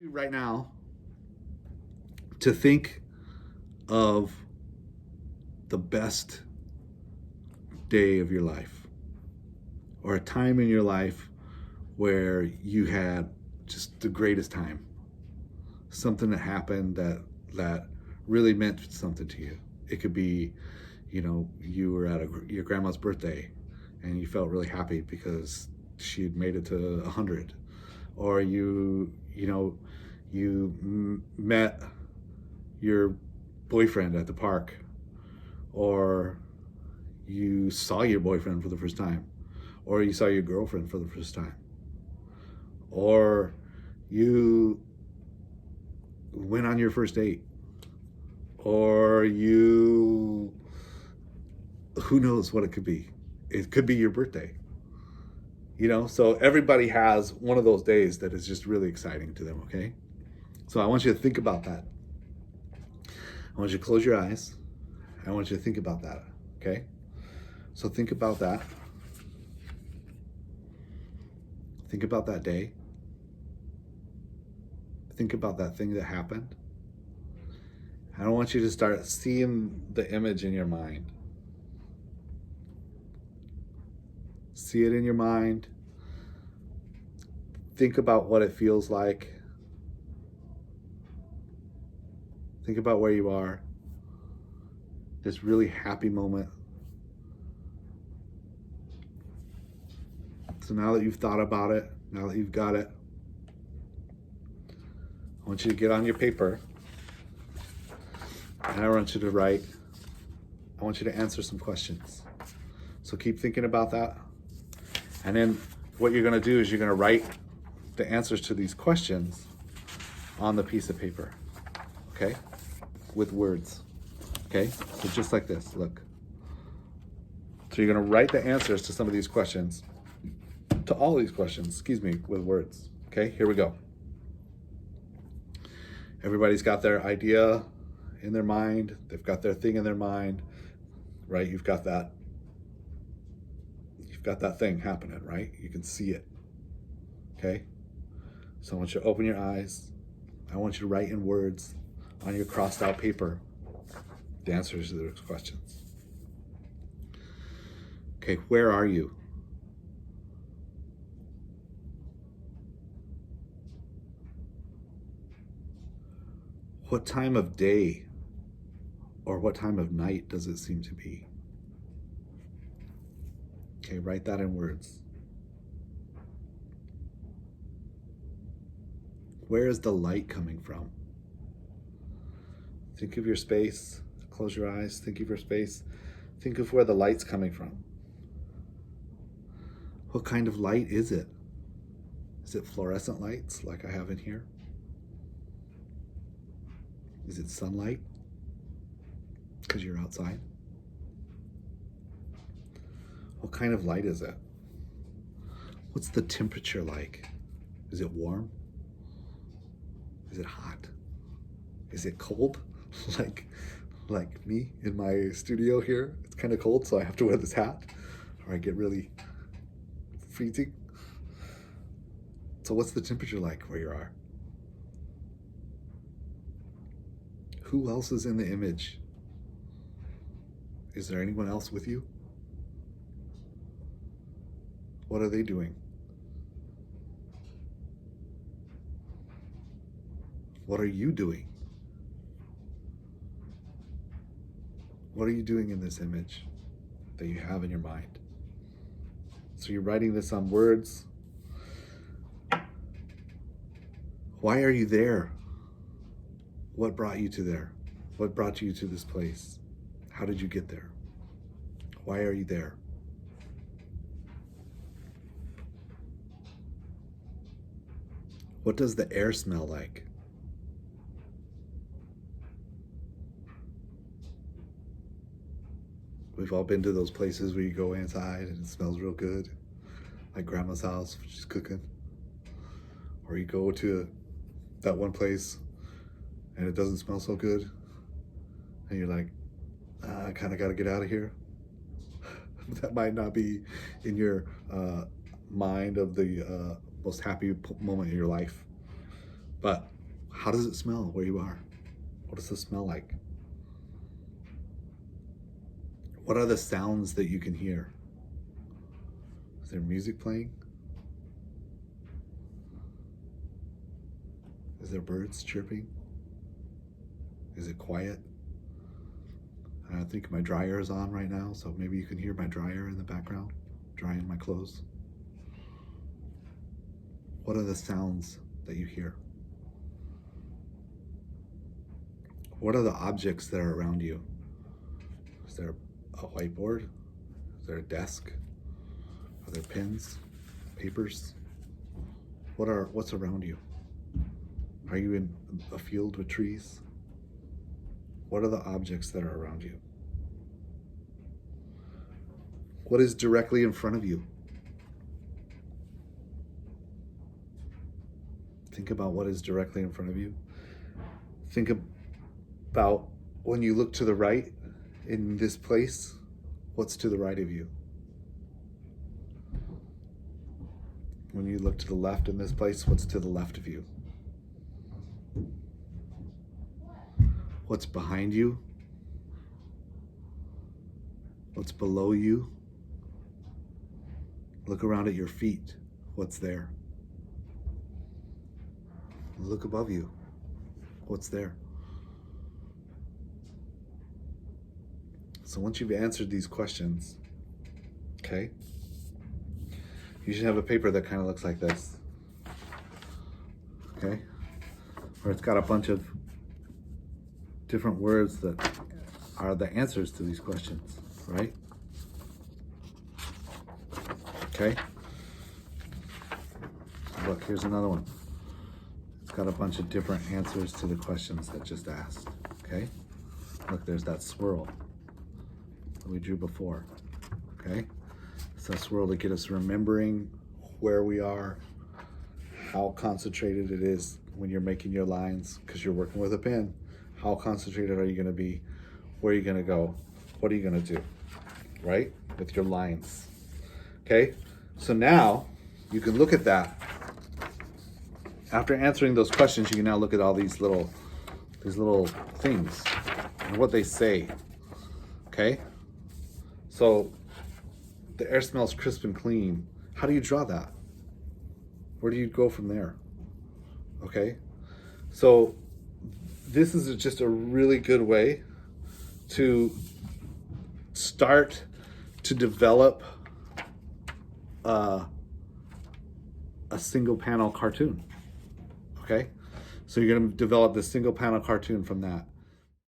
Right now, to think of the best day of your life or a time in your life where you had just the greatest time, something that happened that really meant something to you. It could be, you were at your grandma's birthday and you felt really happy because she had made it to 100, or you met your boyfriend at the park, or you saw your boyfriend for the first time, or you saw your girlfriend for the first time, or you went on your first date, or who knows what it could be. It could be your birthday. So everybody has one of those days that is just really exciting to them. Okay, so I want you to think about that. I want you to close your eyes. I want you to think about that. Okay, so think about that. Think about that day. Think about that thing that happened. I don't want you to start seeing the image in your mind. See it in your mind. Think about what it feels like. Think about where you are. This really happy moment. So now that you've thought about it, now that you've got it, I want you to get on your paper and I want you to write. I want you to answer some questions. So keep thinking about that. And then what you're going to do is you're going to write the answers to these questions on the piece of paper, okay? With words, okay? So just like this, look. So you're going to write the answers to some of these questions, to all of these questions, with words, okay? Here we go. Everybody's got their idea in their mind. They've got their thing in their mind, right? You've got that thing happening, right? You can see it, okay? So I want you to open your eyes. I want you to write in words on your crossed out paper the answers to those questions. Okay, where are you? What time of day or what time of night does it seem to be? Okay, write that in words. Where is the light coming from? Think of your space. Close your eyes. Think of your space. Think of where the light's coming from. What kind of light is it? Is it fluorescent lights like I have in here? Is it sunlight? Because you're outside? What kind of light is it? What's the temperature like? Is it warm? Is it hot? Is it cold? like me in my studio here. It's kind of cold, so I have to wear this hat or I get really freezing. So what's the temperature like where you are? Who else is in the image? Is there anyone else with you? What are they doing? What are you doing? What are you doing in this image that you have in your mind? So you're writing this on words. Why are you there? What brought you to there? What brought you to this place? How did you get there? Why are you there? What does the air smell like? We've all been to those places where you go inside and it smells real good, like grandma's house when she's cooking. Or you go to that one place and it doesn't smell so good. And you're like, I kind of got to get out of here. That might not be in your mind of the most happy moment in your life. But how does it smell where you are? What does it smell like? What are the sounds that you can hear? Is there music playing? Is there birds chirping? Is it quiet? I think my dryer is on right now, so maybe you can hear my dryer in the background, drying my clothes. What are the sounds that you hear? What are the objects that are around you? Is there a whiteboard? Is there a desk? Are there pens, papers? What's around you? Are you in a field with trees? What are the objects that are around you? What is directly in front of you? Think about what is directly in front of you. Think about when you look to the right in this place, what's to the right of you? When you look to the left in this place, what's to the left of you? What's behind you? What's below you? Look around at your feet. What's there? Look above you. What's there? So once you've answered these questions, okay, you should have a paper that kind of looks like this, okay? Where it's got a bunch of different words that are the answers to these questions, right? Okay? Look, here's another one. It's got a bunch of different answers to the questions that just asked, okay? Look, there's that swirl that we drew before, okay? It's a swirl to get us remembering where we are, how concentrated it is when you're making your lines, because you're working with a pen. How concentrated are you going to be? Where are you going to go? What are you going to do, right? With your lines, okay? So now you can look at that. After answering those questions, you can now look at all these little things and what they say, okay? So the air smells crisp and clean. How do you draw that? Where do you go from there? Okay? So this is just a really good way to start to develop a single panel cartoon. Okay? So you're going to develop this single panel cartoon from that.